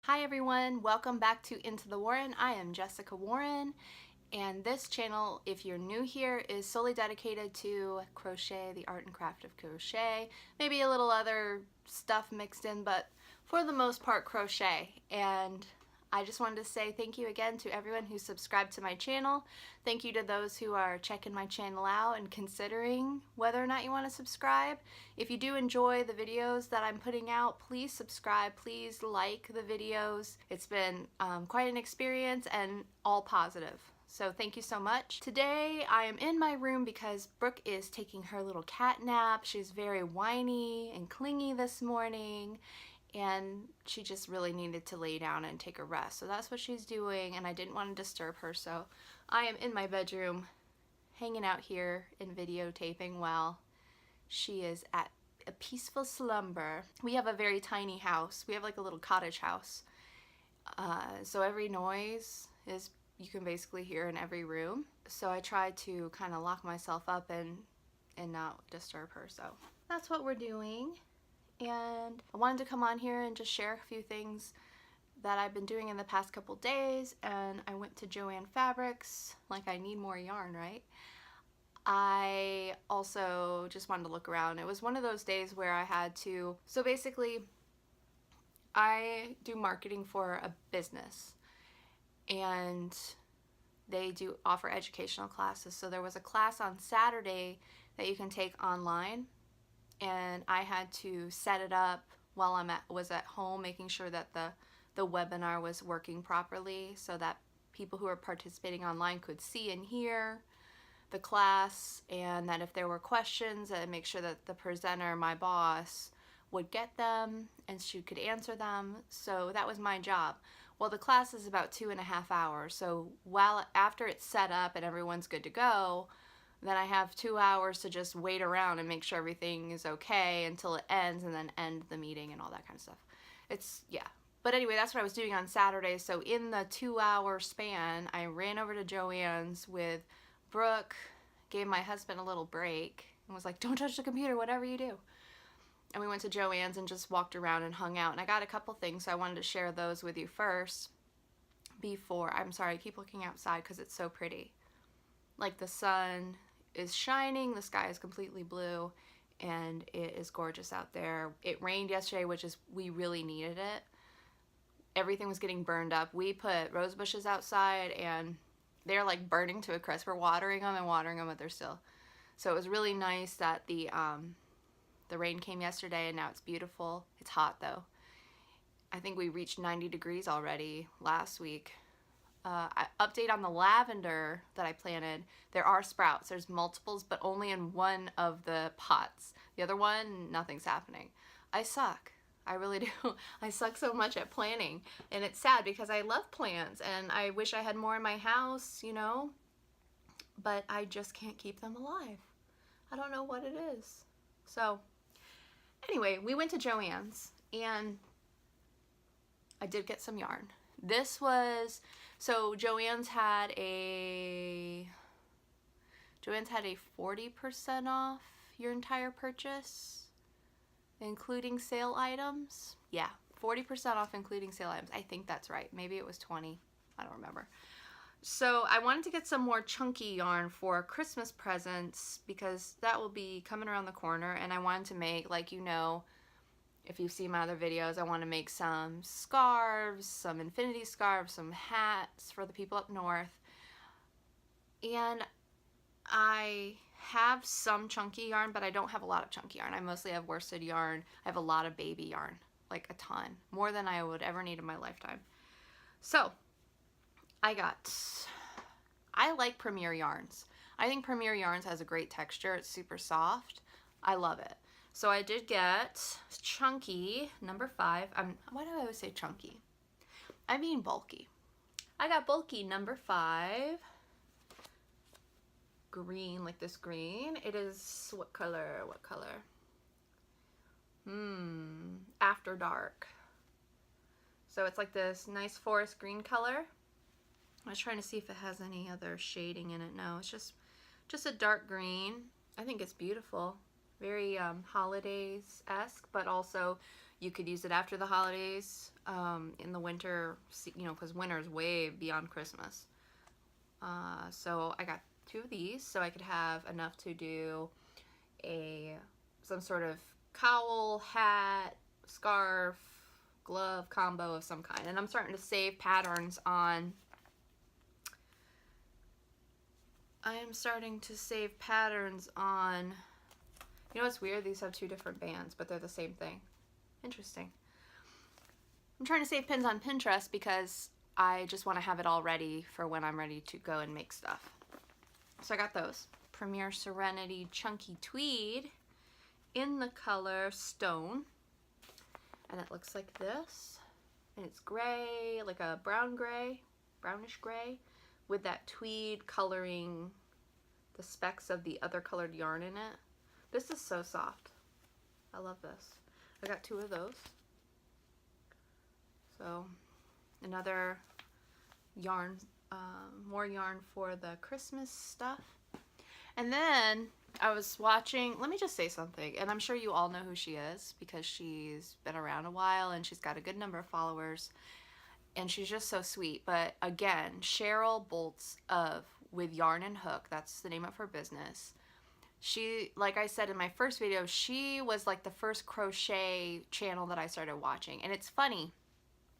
Hi everyone, welcome back to Into the Warren. I am Jessica Warren, and this channel, if you're new here, is solely dedicated to crochet, the art and craft of crochet, maybe a little other stuff mixed in, but for the most part crochet. And I just wanted to say thank you again to everyone who subscribed to my channel. Thank you to those who are checking my channel out and considering whether or not you want to subscribe. If you do enjoy the videos that I'm putting out, please subscribe, please like the videos. It's been quite an experience and all positive. So thank you so much. Today I am in my room because Brooke is taking her little cat nap. She's very whiny and clingy this morning, and she just really needed to lay down and take a rest. So that's what she's doing, and I didn't want to disturb her, so I am in my bedroom hanging out here and videotaping while she is at a peaceful slumber. We have a very tiny house. We have like a little cottage house. So every noise is you can basically hear in every room. So I try to kind of lock myself up and not disturb her. So that's what we're doing. And I wanted to come on here and just share a few things that I've been doing in the past couple days. And I went to Joann Fabrics, like I need more yarn, right? I also just wanted to look around. It was one of those days where I had to, so basically I do marketing for a business and they do offer educational classes. So there was a class on Saturday that you can take online, and I had to set it up while was at home, making sure that the webinar was working properly so that people who are participating online could see and hear the class, and that if there were questions, I'd make sure that the presenter, my boss, would get them and she could answer them. So that was my job. Well, the class is about 2.5 hours, so after it's set up and everyone's good to go, then I have 2 hours to just wait around and make sure everything is okay until it ends, and then end the meeting and all that kind of stuff. Yeah. But anyway, that's what I was doing on Saturday. So in the 2-hour span, I ran over to Joann's with Brooke, gave my husband a little break, and was like, don't touch the computer, whatever you do. And we went to Joann's and just walked around and hung out. And I got a couple things, so I wanted to share those with you first before, I'm sorry, I keep looking outside because it's so pretty. Like the sun is shining, the sky is completely blue, and it is gorgeous out there. It rained yesterday, we really needed it. Everything was getting burned up. We put rose bushes outside and they're like burning to a crisp. We're watering them, but they're still. So it was really nice that the rain came yesterday and now it's beautiful. It's hot though. I think we reached 90 degrees already last week. Update on the lavender that I planted. There are sprouts. There's multiples, but only in one of the pots. The other one, nothing's happening. I suck. I really do. I suck so much at planting, and it's sad because I love plants and I wish I had more in my house, you know, but I just can't keep them alive. I don't know what it is. So anyway, we went to Joann's and I did get some yarn. So Joann's had a 40% off your entire purchase, including sale items. Yeah, 40% off including sale items. I think that's right. Maybe it was 20. I don't remember. So I wanted to get some more chunky yarn for Christmas presents because that will be coming around the corner, and I wanted to make, like, you know, if you've seen my other videos, I want to make some scarves, some infinity scarves, some hats for the people up north. And I have some chunky yarn, but I don't have a lot of chunky yarn. I mostly have worsted yarn. I have a lot of baby yarn, like a ton, more than I would ever need in my lifetime. So I like Premier Yarns. I think Premier Yarns has a great texture. It's super soft. I love it. So I did get chunky number 5. Why do I always say chunky? I mean bulky. I got bulky number 5. Green, like this green. It is, what color? What color? After dark. So it's like this nice forest green color. I was trying to see if it has any other shading in it. No, it's just a dark green. I think it's beautiful. Very holidays-esque, but also You could use it after the holidays, in the winter, you know, because winter is way beyond Christmas. So I got 2 of these so I could have enough to do some sort of cowl, hat, scarf, glove combo of some kind. And I'm starting to save patterns on, you know what's weird? These have 2 different bands, but they're the same thing. Interesting. I'm trying to save pins on Pinterest because I just want to have it all ready for when I'm ready to go and make stuff. So I got those. Premier Serenity Chunky Tweed in the color Stone. And it looks like this. And it's gray, like a brownish gray, with that tweed coloring the specks of the other colored yarn in it. This is so soft. I love this. I got 2 of those. So another yarn, more yarn for the Christmas stuff. And then I was watching, let me just say something, and I'm sure you all know who she is because she's been around a while and she's got a good number of followers and she's just so sweet. But again, Cheryl Bolts with Yarn and Hook, that's the name of her business. She, like I said in my first video, she was like the first crochet channel that I started watching. And it's funny,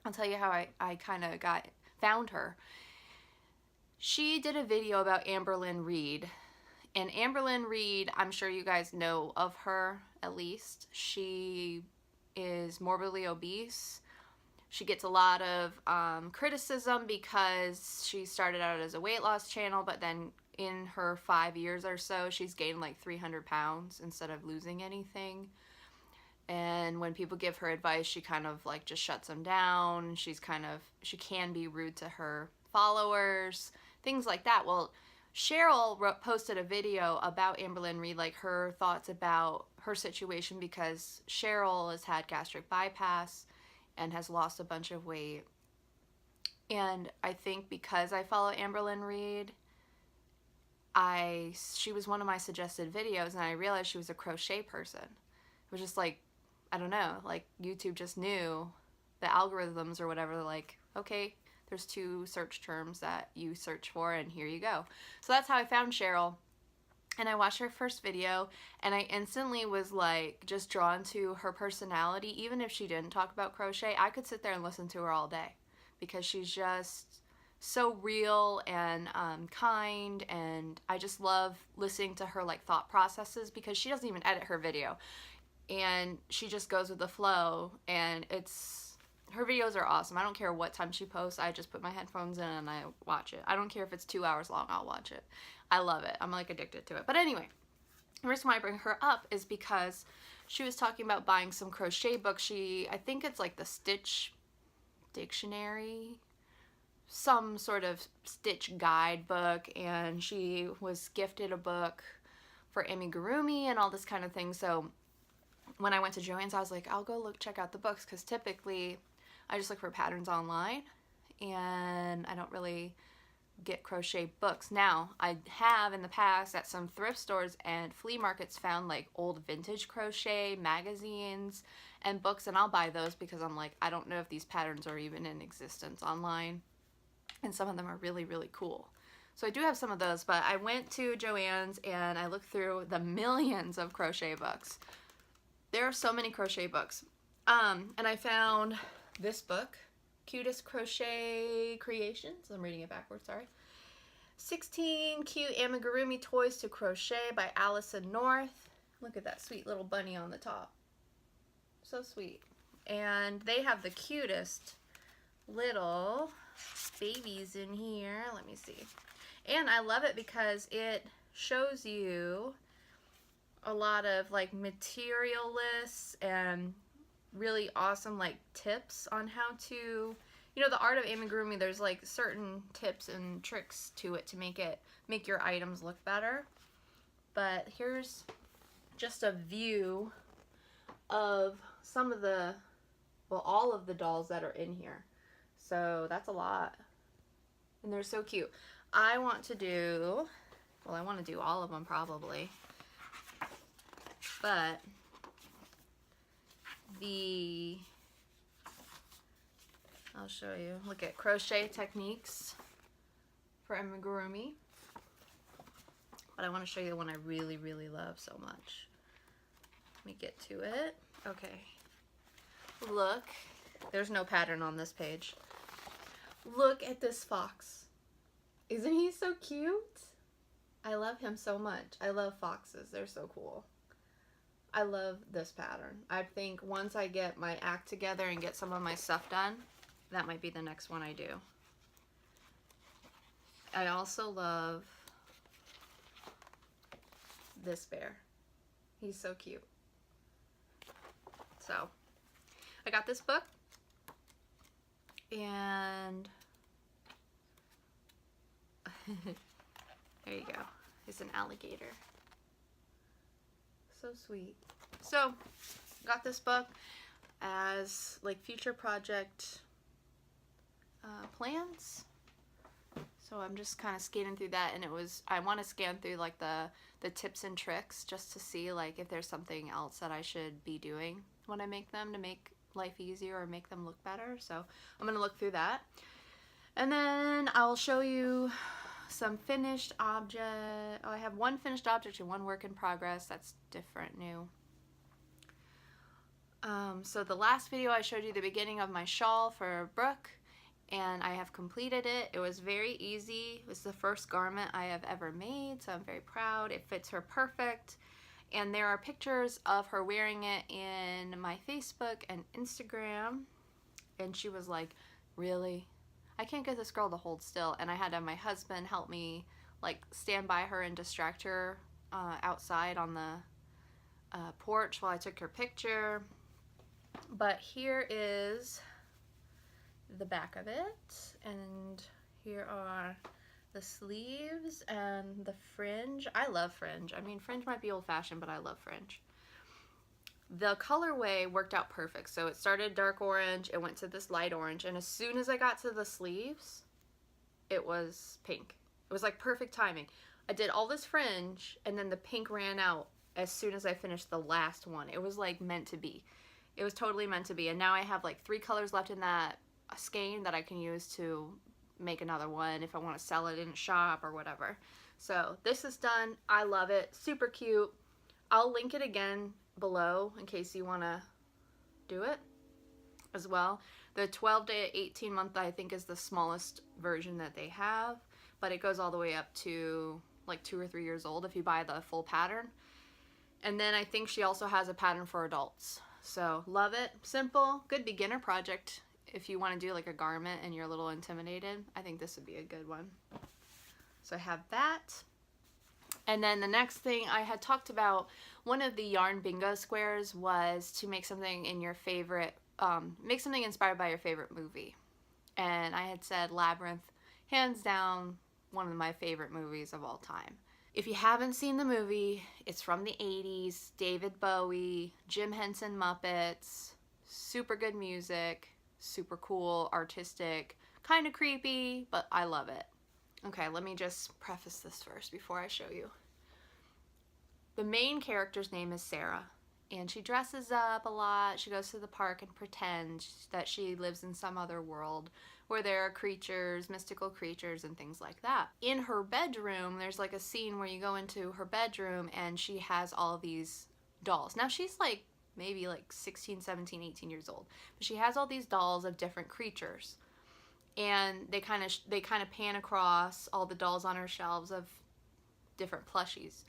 I'll tell you how I kind of found her. She did a video about Amberlynn Reid. And Amberlynn Reid, I'm sure you guys know of her at least. She is morbidly obese. She gets a lot of criticism because she started out as a weight loss channel, but then in her 5 years or so, she's gained like 300 pounds instead of losing anything. And when people give her advice, she kind of like just shuts them down. She can be rude to her followers, things like that. Well, Cheryl posted a video about Amberlynn Reid, like her thoughts about her situation, because Cheryl has had gastric bypass and has lost a bunch of weight. And I think because I follow Amberlynn Reid, she was one of my suggested videos, and I realized she was a crochet person. It was just like, I don't know, like YouTube just knew the algorithms or whatever, like, okay, there's 2 search terms that you search for and here you go. So that's how I found Cheryl. And I watched her first video and I instantly was like just drawn to her personality. Even if she didn't talk about crochet, I could sit there and listen to her all day because she's just so real and kind, and I just love listening to her like thought processes because she doesn't even edit her video and she just goes with the flow, and her videos are awesome. I don't care what time she posts. I just put my headphones in and I watch it. I don't care if it's 2 hours long. I'll watch it. I love it. I'm like addicted to it. But anyway, the reason why I bring her up is because she was talking about buying some crochet books. I think it's like the Stitch Dictionary, some sort of stitch guide book, and she was gifted a book for Amigurumi and all this kind of thing. So when I went to Joann's, I was like, I'll go check out the books, because typically I just look for patterns online and I don't really get crochet books. Now, I have in the past at some thrift stores and flea markets found like old vintage crochet magazines and books, and I'll buy those because I'm like, I don't know if these patterns are even in existence online, and some of them are really, really cool. So I do have some of those, but I went to Joann's and I looked through the millions of crochet books. There are so many crochet books. And I found this book, Cutest Crochet Creations. I'm reading it backwards, sorry. 16 Cute Amigurumi Toys to Crochet by Allison North. Look at that sweet little bunny on the top. So sweet. And they have the cutest little babies in here. Let me see. And I love it because it shows you a lot of like material lists and really awesome like tips on how to, you know, the art of amigurumi, there's like certain tips and tricks to it to make your items look better. But here's just a view of some of the, well, all of the dolls that are in here. So that's a lot. And they're so cute. I want to do all of them probably. But I'll show you. Look at crochet techniques for Amigurumi. But I want to show you the one I really, really love so much. Let me get to it. Okay. Look. There's no pattern on this page. Look at this fox. Isn't he so cute? I love him so much. I love foxes. They're so cool. I love this pattern. I think once I get my act together and get some of my stuff done, that might be the next one I do. I also love this bear. He's so cute. So, I got this book, and there you go. It's an alligator. So sweet. So, got this book as like future project plans. So I'm just kind of scanning through that, and I want to scan through like the tips and tricks just to see like if there's something else that I should be doing when I make them to make life easier or make them look better. So I'm going to look through that. And then I'll show you some finished object. Oh, I have one finished object and one work in progress. That's different, new. So the last video I showed you the beginning of my shawl for Brooke, and I have completed it. It was very easy. It was the first garment I have ever made, so I'm very proud. It fits her perfect. And there are pictures of her wearing it in my Facebook and Instagram. And she was like, really? I can't get this girl to hold still. And I had to have my husband help me like stand by her and distract her outside on the porch while I took her picture. But here is the back of it, and here are the sleeves and the fringe. I love fringe. I mean, fringe might be old-fashioned, but I love fringe. The colorway worked out perfect. So it started dark orange, it went to this light orange, and as soon as I got to the sleeves, it was pink. It was like perfect timing. I did all this fringe, and then the pink ran out as soon as I finished the last one. It was like meant to be. It was totally meant to be. And now I have like 3 colors left in that skein that I can use to make another one if I want to sell it in a shop or whatever. So this is done. I love it. Super cute. I'll link it again below in case you want to do it as well. The 12 to 18 month I think is the smallest version that they have, but it goes all the way up to like 2 or 3 years old if you buy the full pattern. And then I think she also has a pattern for adults. So love it. Simple, good beginner project. If you want to do like a garment and you're a little intimidated, I think this would be a good one. So I have that. And then the next thing I had talked about, one of the yarn bingo squares was to make something in your favorite, make something inspired by your favorite movie. And I had said Labyrinth, hands down, one of my favorite movies of all time. If you haven't seen the movie, it's from the 80s, David Bowie, Jim Henson Muppets, super good music, super cool, artistic, kind of creepy, but I love it. Okay, let me just preface this first before I show you. The main character's name is Sarah, and she dresses up a lot. She goes to the park and pretends that she lives in some other world where there are creatures, mystical creatures, and things like that. In her bedroom, there's like a scene where you go into her bedroom and she has all these dolls. Now she's like maybe like 16, 17, 18 years old, but she has all these dolls of different creatures. And they kind of pan across all the dolls on her shelves of different plushies.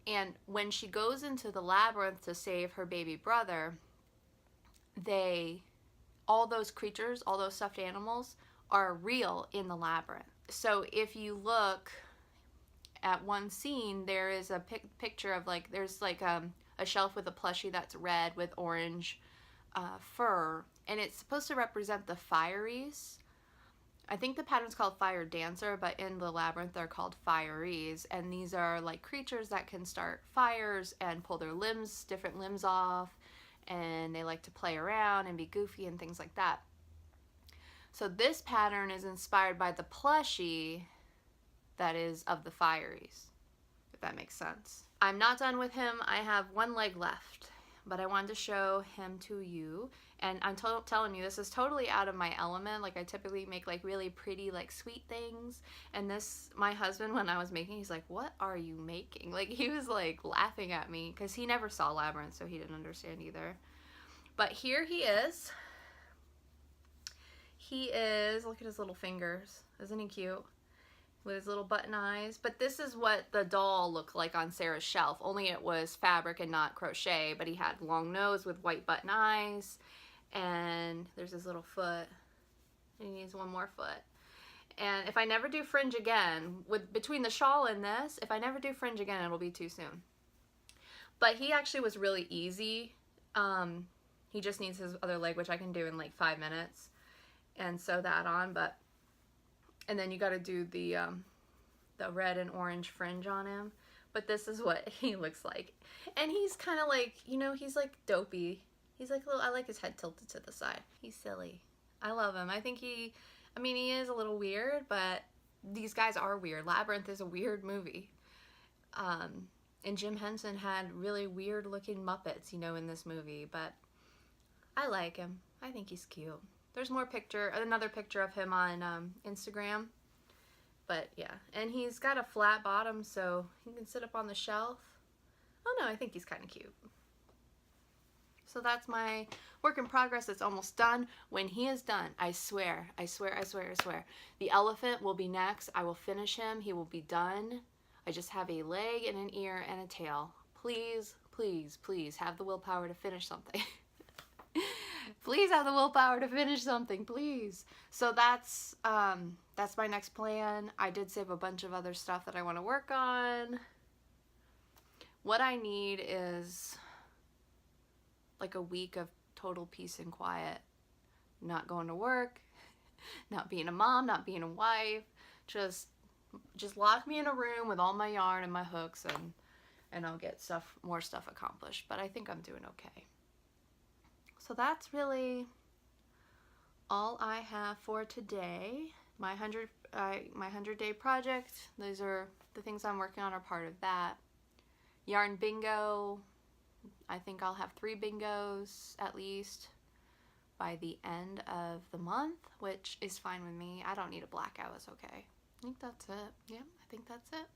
And when she goes into the labyrinth to save her baby brother, all those creatures, all those stuffed animals are real in the labyrinth. So if you look at one scene, there is a picture of like, there's like a shelf with a plushie that's red with orange fur, and it's supposed to represent the Fireys. I think the pattern's called Fire Dancer, but in the labyrinth they're called Fireys, and these are like creatures that can start fires and pull their limbs, different limbs off, and they like to play around and be goofy and things like that. So this pattern is inspired by the plushie that is of the Fireys, if that makes sense. I'm not done with him. I have one leg left, but I wanted to show him to you. And I'm telling you, this is totally out of my element. Like, I typically make like really pretty, like sweet things. And this, my husband, when I was making, he's like, what are you making? Like, he was like laughing at me because he never saw Labyrinth, so he didn't understand either. But here he is. He is, look at his little fingers. Isn't he cute? With his little button eyes. But this is what the doll looked like on Sarah's shelf, only it was fabric and not crochet. But he had long nose with white button eyes, and there's his little foot, and he needs one more foot. And if I never do fringe again, with between the shawl and this, if I never do fringe again, it'll be too soon. But he actually was really easy. He just needs his other leg, which I can do in like 5 minutes, and sew that on. And then you got to do the red and orange fringe on him. But this is what he looks like. And he's kind of like, you know, he's like dopey. He's like little, I like his head tilted to the side. He's silly. I love him. I think he is a little weird, but these guys are weird. Labyrinth is a weird movie. And Jim Henson had really weird looking Muppets, you know, in this movie. But I like him. I think he's cute. There's another picture of him on Instagram. But yeah, and he's got a flat bottom, so he can sit up on the shelf. Oh no, I think he's kind of cute. So that's my work in progress. It's almost done. When he is done, I swear, the elephant will be next. I will finish him. He will be done. I just have a leg and an ear and a tail. Please, please, please have the willpower to finish something. Please have the willpower to finish something, please. So that's my next plan. I did save a bunch of other stuff that I want to work on. What I need is like a week of total peace and quiet. Not going to work, not being a mom, not being a wife. Just lock me in a room with all my yarn and my hooks, and I'll get more stuff accomplished. But I think I'm doing okay. So that's really all I have for today. My 100-day project. Those are the things I'm working on, are part of that. Yarn bingo. I think I'll have 3 bingos at least by the end of the month, which is fine with me. I don't need a blackout. It's okay. I think that's it. Yeah, I think that's it.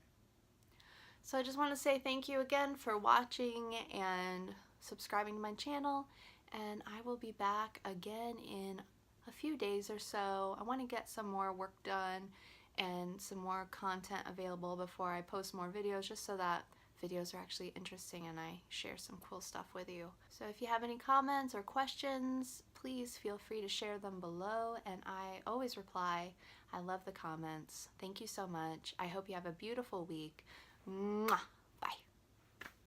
So I just want to say thank you again for watching and subscribing to my channel. And I will be back again in a few days or so. I want to get some more work done and some more content available before I post more videos, just so that videos are actually interesting and I share some cool stuff with you. So if you have any comments or questions, please feel free to share them below, and I always reply. I love the comments. Thank you so much. I hope you have a beautiful week. Mwah!